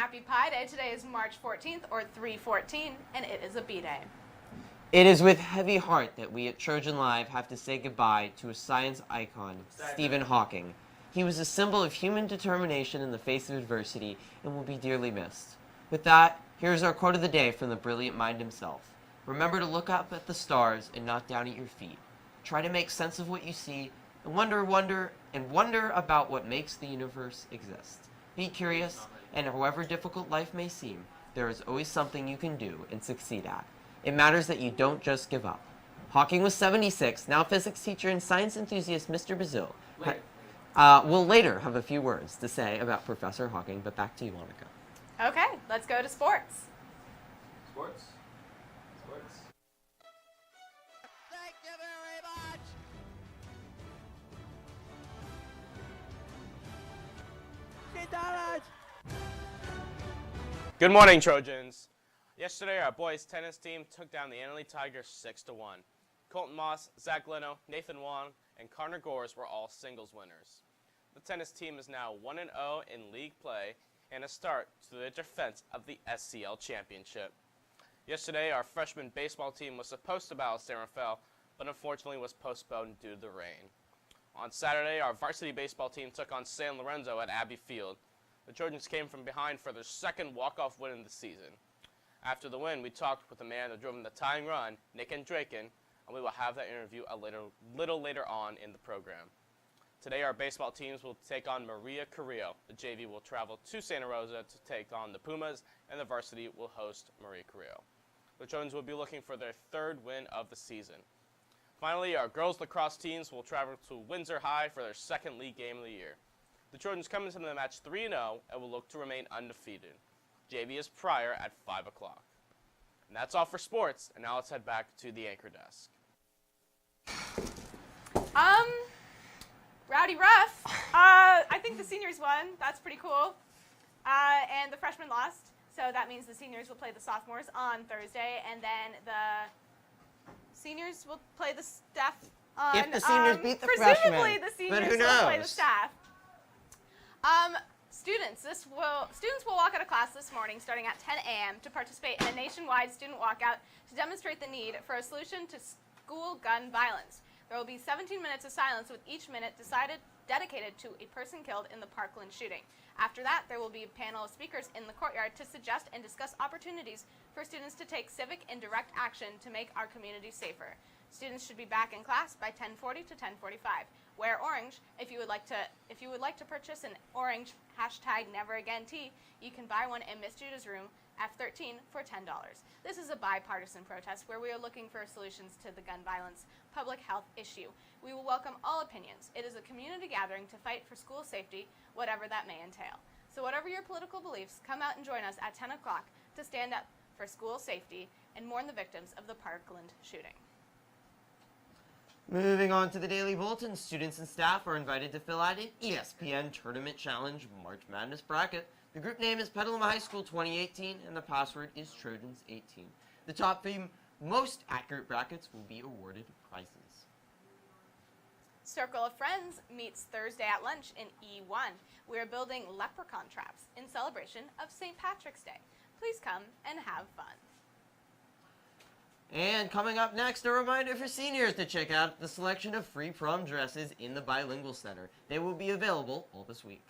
Happy Pi Day. Today is March 14th, or 3/14, and it is a B-Day. It is with heavy heart that we at Trojan Live have to say goodbye to a science icon, Stephen Hawking. He was a symbol of human determination in the face of adversity and will be dearly missed. With that, here's our quote of the day from the brilliant mind himself. Remember to look up at the stars and not down at your feet. Try to make sense of what you see and wonder about what makes the universe exist. Be curious, and however difficult life may seem, there is always something you can do and succeed at. It matters that you don't just give up. Hawking was 76, now physics teacher and science enthusiast Mr. Bazil will later have a few words to say about Professor Hawking, but back to you, Annika. Okay, let's go to sports. Sports? Thank you very much! Good morning, Trojans. Yesterday, our boys tennis team took down the Annalee Tigers 6-1. Colton Moss, Zach Leno, Nathan Wong, and Connor Gores were all singles winners. The tennis team is now 1-0 in league play and a start to the defense of the SCL Championship. Yesterday, our freshman baseball team was supposed to battle San Rafael, but unfortunately was postponed due to the rain. On Saturday, our varsity baseball team took on San Lorenzo at Abbey Field. The Trojans came from behind for their second walk-off win in the season. After the win, we talked with the man who drove in the tying run, Nick Andraken, and we will have that interview a little later on in the program. Today, our baseball teams will take on Maria Carrillo. The JV will travel to Santa Rosa to take on the Pumas, and the varsity will host Maria Carrillo. The Trojans will be looking for their third win of the season. Finally, our girls lacrosse teams will travel to Windsor High for their second league game of the year. The Trojans come into the match 3-0 and will look to remain undefeated. JV is prior at 5 o'clock. And that's all for sports, and now let's head back to the anchor desk. Rowdy rough. I think the seniors won. That's pretty cool. And the freshmen lost. So that means the seniors will play the sophomores on Thursday, and then the seniors will play the staff on... If the seniors beat the freshmen. Presumably the seniors will play the staff. Students will walk out of class this morning starting at 10 a.m. to participate in a nationwide student walkout to demonstrate the need for a solution to school gun violence. There will be 17 minutes of silence with each minute dedicated to a person killed in the Parkland shooting. After that, there will be a panel of speakers in the courtyard to suggest and discuss opportunities for students to take civic and direct action to make our community safer. Students should be back in class by 10:40 to 10:45. Wear orange. If you would like to purchase an orange #NeverAgain tee, you can buy one in Miss Judah's room, F13, for $10. This is a bipartisan protest where we are looking for solutions to the gun violence public health issue. We will welcome all opinions. It is a community gathering to fight for school safety, whatever that may entail. So whatever your political beliefs, come out and join us at 10 o'clock to stand up for school safety and mourn the victims of the Parkland shooting. Moving on to the Daily Bulletin, students and staff are invited to fill out an ESPN Tournament Challenge March Madness bracket. The group name is Petaluma High School 2018, and the password is Trojans18. The top 3 most accurate brackets will be awarded prizes. Circle of Friends meets Thursday at lunch in E1. We are building leprechaun traps in celebration of St. Patrick's Day. Please come and have fun. And coming up next, a reminder for seniors to check out the selection of free prom dresses in the Bilingual Center. They will be available all this week.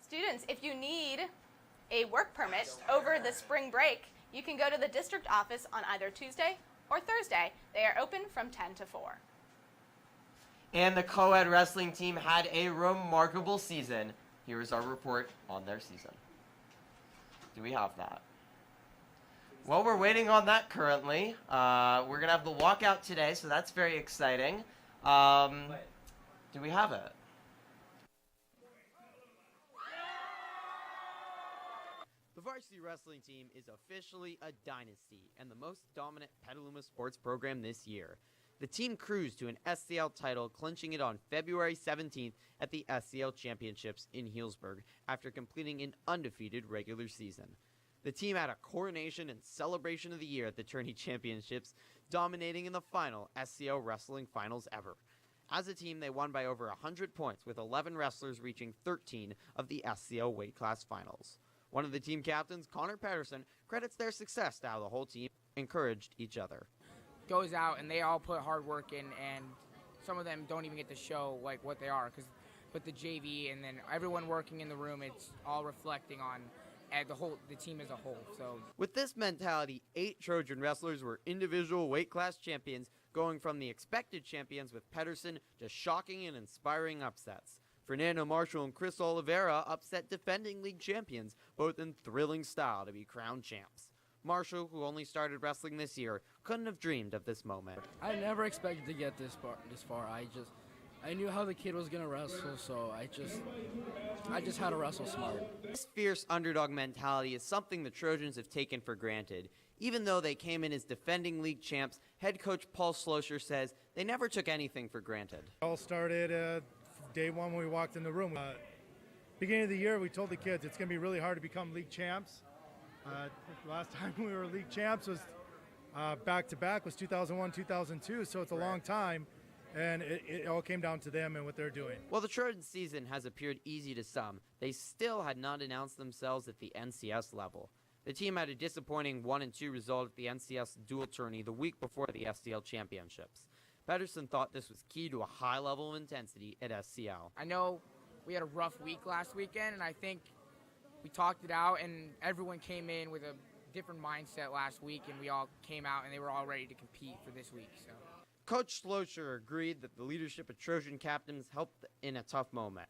Students, if you need a work permit over the spring break, you can go to the district office on either Tuesday or Thursday. They are open from 10 to 4. And the co-ed wrestling team had a remarkable season. Here is our report on their season. Do we have that? Well, we're waiting on that currently. We're going to have the walkout today, so that's very exciting. Do we have it? The varsity wrestling team is officially a dynasty and the most dominant Petaluma sports program this year. The team cruised to an SCL title, clinching it on February 17th at the SCL Championships in Healdsburg after completing an undefeated regular season. The team had a coronation and celebration of the year at the Tourney Championships, dominating in the final SCL Wrestling Finals ever. As a team, they won by over 100 points, with 11 wrestlers reaching 13 of the SCL weight class finals. One of the team captains, Connor Patterson, credits their success to how the whole team encouraged each other. Goes out and they all put hard work in, and some of them don't even get to show like what they are, because with the JV and then everyone working in the room, it's all reflecting on the team as a whole. So with this mentality, 8 Trojan wrestlers were individual weight class champions, going from the expected champions with Pedersen to shocking and inspiring upsets. Fernando Marshall and Chris Oliveira upset defending league champions, both in thrilling style to be crowned champs. Marshall, who only started wrestling this year, couldn't have dreamed of this moment. I never expected to get this far. I knew how the kid was gonna wrestle, so I just had to wrestle smart. This fierce underdog mentality is something the Trojans have taken for granted. Even though they came in as defending league champs, head coach Paul Slosher says they never took anything for granted. It all started day one when we walked in the room. Beginning of the year, we told the kids it's going to be really hard to become league champs. Last time we were league champs was back-to-back was 2001, 2002, so it's a long time. And it all came down to them and what they're doing. While the Trojan season has appeared easy to some, they still had not announced themselves at the NCS level. The team had a disappointing 1-2 result at the NCS dual tourney the week before the SCL championships. Pedersen thought this was key to a high level of intensity at SCL. I know we had a rough week last weekend, and I think we talked it out, and everyone came in with a different mindset last week, and we all came out and they were all ready to compete for this week. So Coach Slosher agreed that the leadership of Trojan captains helped in a tough moment.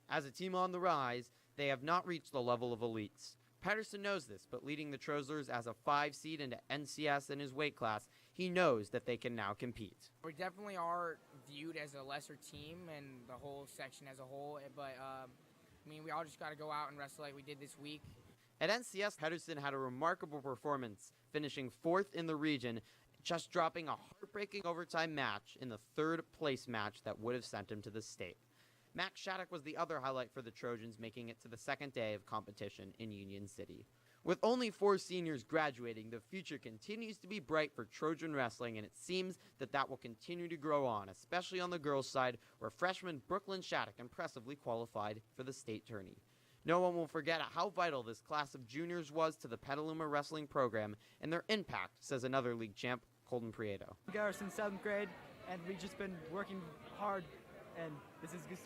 As a team on the rise, they have not reached the level of elites. Pedersen knows this, but leading the Trojans as a 5 seed into NCS in his weight class, he knows that they can now compete. We definitely are viewed as a lesser team and the whole section as a whole, but we all just got to go out and wrestle like we did this week. At NCS, Pedersen had a remarkable performance, finishing 4th in the region, just dropping a heartbreaking overtime match in the 3rd place match that would have sent him to the state. Max Shattuck was the other highlight for the Trojans, making it to the 2nd day of competition in Union City. With only 4 seniors graduating, the future continues to be bright for Trojan wrestling, and it seems that that will continue to grow on, especially on the girls' side, where freshman Brooklyn Shattuck impressively qualified for the state tourney. No one will forget how vital this class of juniors was to the Petaluma wrestling program and their impact, says another league champ, Colton Prieto. We got since 7th grade, and we've just been working hard, and this is just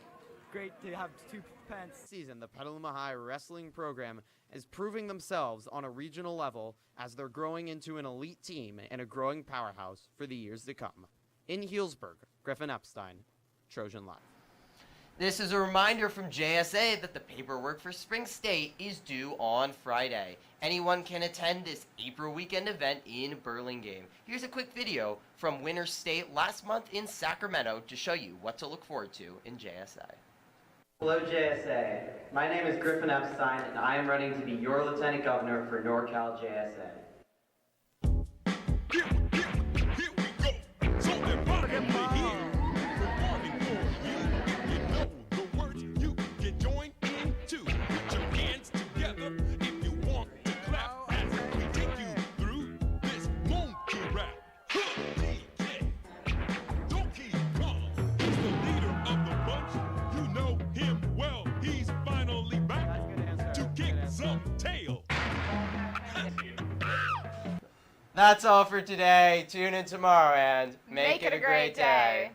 great to have 2 pants. This season, the Petaluma High wrestling program is proving themselves on a regional level as they're growing into an elite team and a growing powerhouse for the years to come. In Healdsburg, Griffin Epstein, Trojan Live. This is a reminder from JSA that the paperwork for Spring State is due on Friday. Anyone can attend this April weekend event in Burlingame. Here's a quick video from Winter State last month in Sacramento to show you what to look forward to in JSA. Hello JSA, my name is Griffin Epstein and I am running to be your Lieutenant Governor for NorCal JSA. That's all for today. Tune in tomorrow and make it a great day.